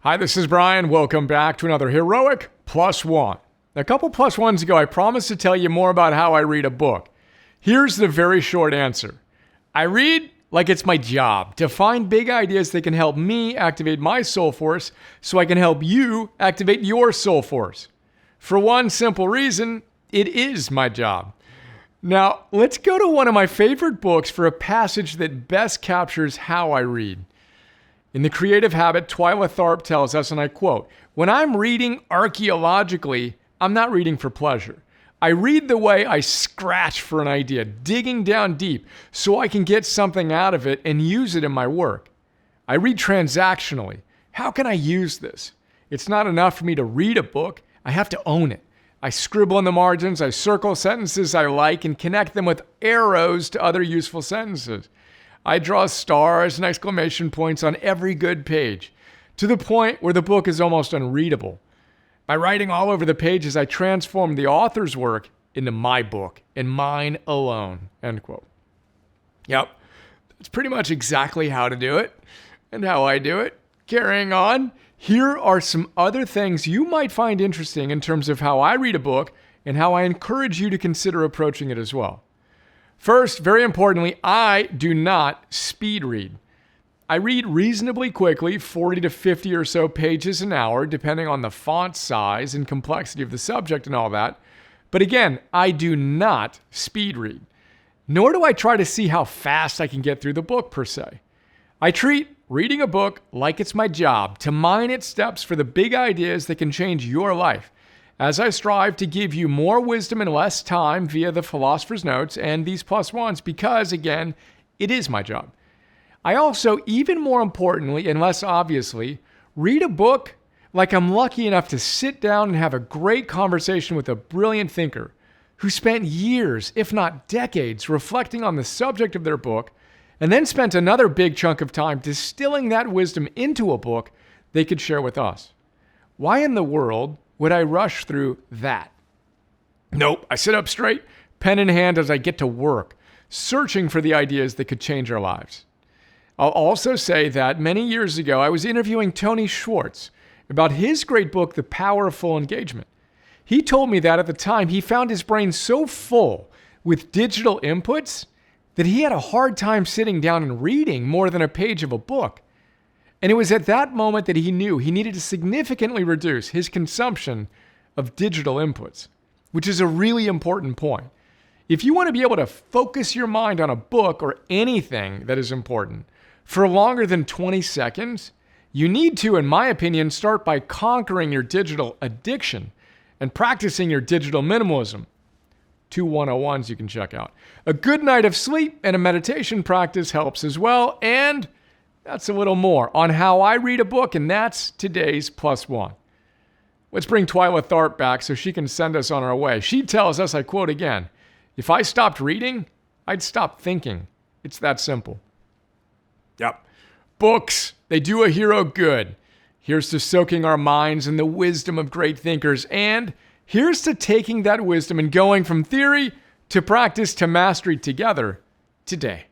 Hi, this is Brian. Welcome back to another Heroic Plus One. A couple plus ones ago, I promised to tell you more about how I read a book. Here's the very short answer. I read like it's my job to find big ideas that can help me activate my soul force so I can help you activate your soul force. For one simple reason, it is my job. Now, let's go to one of my favorite books for a passage that best captures how I read. In The Creative Habit, Twyla Tharp tells us, and I quote, "When I'm reading archeologically, I'm not reading for pleasure. I read the way I scratch for an idea, digging down deep so I can get something out of it and use it in my work. I read transactionally. How can I use this? It's not enough for me to read a book. I have to own it. I scribble in the margins, I circle sentences I like and connect them with arrows to other useful sentences. I draw stars and exclamation points on every good page, to the point where the book is almost unreadable. By writing all over the pages, I transform the author's work into my book and mine alone." End quote. Yep, that's pretty much exactly how to do it and how I do it. Carrying on, here are some other things you might find interesting in terms of how I read a book and how I encourage you to consider approaching it as well. First, very importantly, I do not speed read. I read reasonably quickly, 40 to 50 or so pages an hour, depending on the font size and complexity of the subject and all that. But again, I do not speed read. Nor do I try to see how fast I can get through the book per se. I treat reading a book like it's my job to mine its steps for the big ideas that can change your life, as I strive to give you more wisdom in less time via the Philosopher's Notes and these plus ones because, again, it is my job. I also, even more importantly and less obviously, read a book like I'm lucky enough to sit down and have a great conversation with a brilliant thinker who spent years, if not decades, reflecting on the subject of their book and then spent another big chunk of time distilling that wisdom into a book they could share with us. Why in the world would I rush through that? Nope, I sit up straight, pen in hand as I get to work, searching for the ideas that could change our lives. I'll also say that many years ago, I was interviewing Tony Schwartz about his great book, The Power of Full Engagement. He told me that at the time, he found his brain so full with digital inputs that he had a hard time sitting down and reading more than a page of a book. And it was at that moment that he knew he needed to significantly reduce his consumption of digital inputs, which is a really important point. If you want to be able to focus your mind on a book or anything that is important for longer than 20 seconds, you need to, in my opinion, start by conquering your digital addiction and practicing your digital minimalism. 2 101s you can check out. A good night of sleep and a meditation practice helps as well, and that's a little more on how I read a book, and that's today's plus one. Let's bring Twyla Tharp back so she can send us on our way. She tells us, I quote again, "If I stopped reading, I'd stop thinking. It's that simple." Yep. Books, they do a hero good. Here's to soaking our minds in the wisdom of great thinkers, and here's to taking that wisdom and going from theory to practice to mastery together today.